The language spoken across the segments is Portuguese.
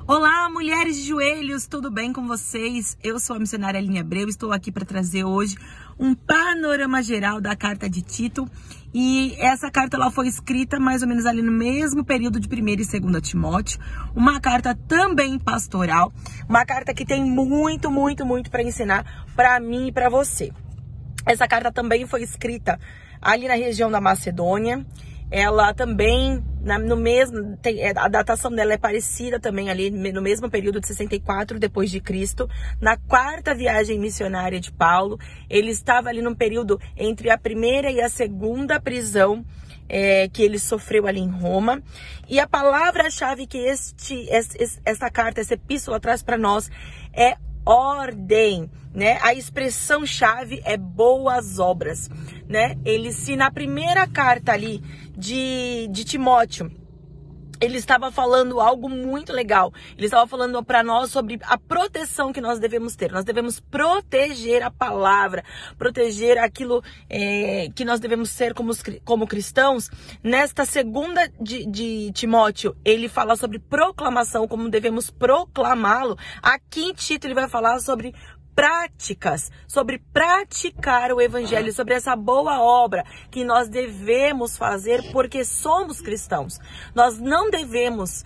Olá, mulheres de joelhos, tudo bem com vocês? Eu sou a missionária Aline Abreu, estou aqui para trazer hoje um panorama geral da carta de Tito. E essa carta ela foi escrita mais ou menos ali no mesmo período de 1ª e 2ª Timóteo. Uma carta também pastoral, uma carta que tem muito para ensinar para mim e para você. Essa carta também foi escrita ali na região da Macedônia. Ela também, no mesmo, a datação dela é parecida também ali no mesmo período de 64 depois de Cristo, na 4ª viagem missionária de Paulo. Ele estava ali num período entre a 1ª e a 2ª prisão que ele sofreu ali em Roma. E a palavra-chave que essa carta, essa epístola traz para nós é ordem, né? A expressão-chave é boas obras, né? Se na primeira carta ali de Timóteo, ele estava falando algo muito legal. Ele estava falando para nós sobre a proteção que nós devemos ter. Nós devemos proteger a palavra, proteger aquilo que nós devemos ser como cristãos. Nesta segunda de Timóteo, ele fala sobre proclamação, como devemos proclamá-lo. Aqui em Tito, ele vai falar sobre práticas, sobre praticar o evangelho, sobre essa boa obra que nós devemos fazer porque somos cristãos. Nós não devemos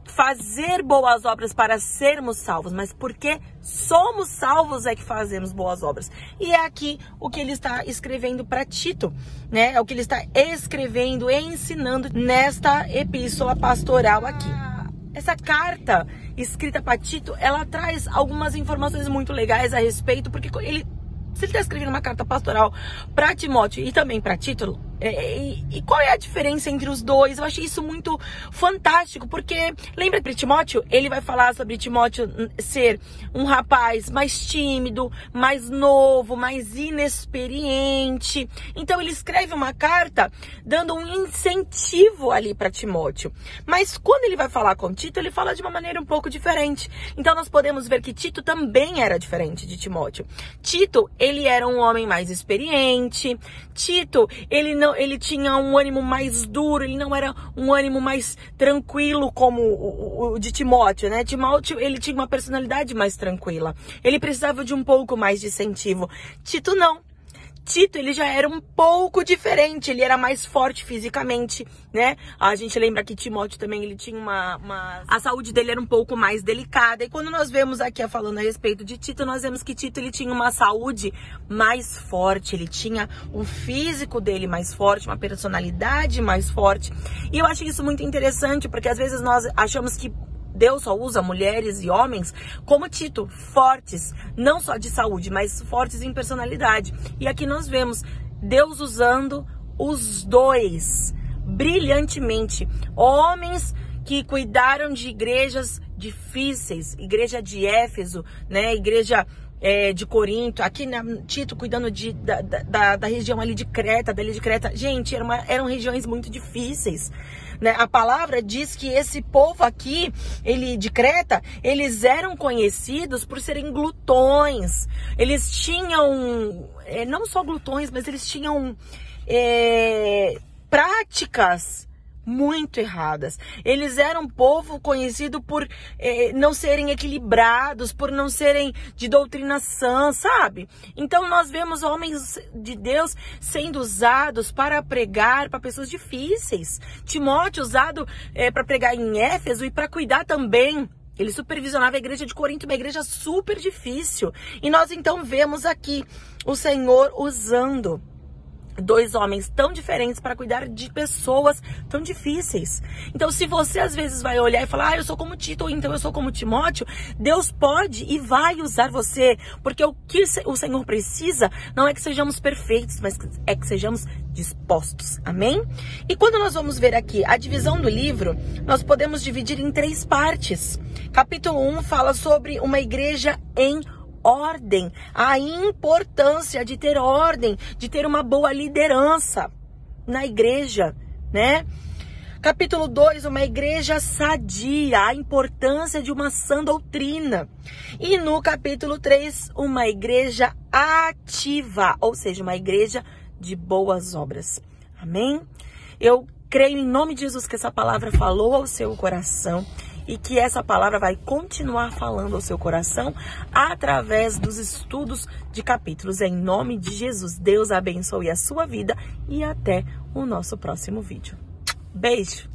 fazer boas obras para sermos salvos, mas porque somos salvos é que fazemos boas obras. E é aqui o que ele está escrevendo para Tito, né? É o que ele está escrevendo e ensinando nesta epístola pastoral aqui. Essa carta escrita para Tito, ela traz algumas informações muito legais a respeito, porque se ele está escrevendo uma carta pastoral para Timóteo e também para Tito, e qual é a diferença entre os dois? Eu achei isso muito fantástico, porque lembra que Timóteo, ele vai falar sobre Timóteo ser um rapaz mais tímido, mais novo, mais inexperiente. Então ele escreve uma carta dando um incentivo ali para Timóteo. Mas quando ele vai falar com Tito, ele fala de uma maneira um pouco diferente. Então nós podemos ver que Tito também era diferente de Timóteo. Tito, ele era um homem mais experiente. Tito, ele tinha um ânimo mais duro, ele não era um ânimo mais tranquilo como o de Timóteo, né? Timóteo, ele tinha uma personalidade mais tranquila. Ele precisava de um pouco mais de incentivo. Tito não. Tito, ele já era um pouco diferente, ele era mais forte fisicamente, né? A gente lembra que Timóteo também, ele tinha a saúde dele era um pouco mais delicada. E quando nós vemos aqui falando a respeito de Tito, nós vemos que Tito, ele tinha uma saúde mais forte, ele tinha o físico dele mais forte, uma personalidade mais forte. E eu acho isso muito interessante, porque às vezes nós achamos que Deus só usa mulheres e homens como Tito, fortes, não só de saúde, mas fortes em personalidade. E aqui nós vemos Deus usando os dois brilhantemente. Homens que cuidaram de igrejas difíceis, igreja de Éfeso, né? Igreja de Corinto, aqui Tito cuidando da região ali de Creta, dali de Creta. Gente, eram regiões muito difíceis, né? A palavra diz que esse povo aqui, de Creta, eles eram conhecidos por serem glutões. Eles tinham, não só glutões, mas eles tinham práticas muito erradas. Eles eram um povo conhecido por não serem equilibrados, por não serem de doutrina sã, sabe? Então nós vemos homens de Deus sendo usados para pregar para pessoas difíceis. Timóteo usado para pregar em Éfeso e para cuidar também. Ele supervisionava a igreja de Corinto, uma igreja super difícil. E nós então vemos aqui o Senhor usando dois homens tão diferentes para cuidar de pessoas tão difíceis. Então, se você às vezes vai olhar e falar, eu sou como Tito, ou então eu sou como Timóteo, Deus pode e vai usar você, porque o que o Senhor precisa não é que sejamos perfeitos, mas é que sejamos dispostos. Amém? E quando nós vamos ver aqui a divisão do livro, nós podemos dividir em 3 partes. Capítulo 1 fala sobre uma igreja em ordem, a importância de ter ordem, de ter uma boa liderança na igreja, né? Capítulo 2, uma igreja sadia, a importância de uma sã doutrina. E no capítulo 3, uma igreja ativa, ou seja, uma igreja de boas obras. Amém? Eu creio em nome de Jesus que essa palavra falou ao seu coração e que essa palavra vai continuar falando ao seu coração através dos estudos de capítulos. Em nome de Jesus, Deus abençoe a sua vida e até o nosso próximo vídeo. Beijo!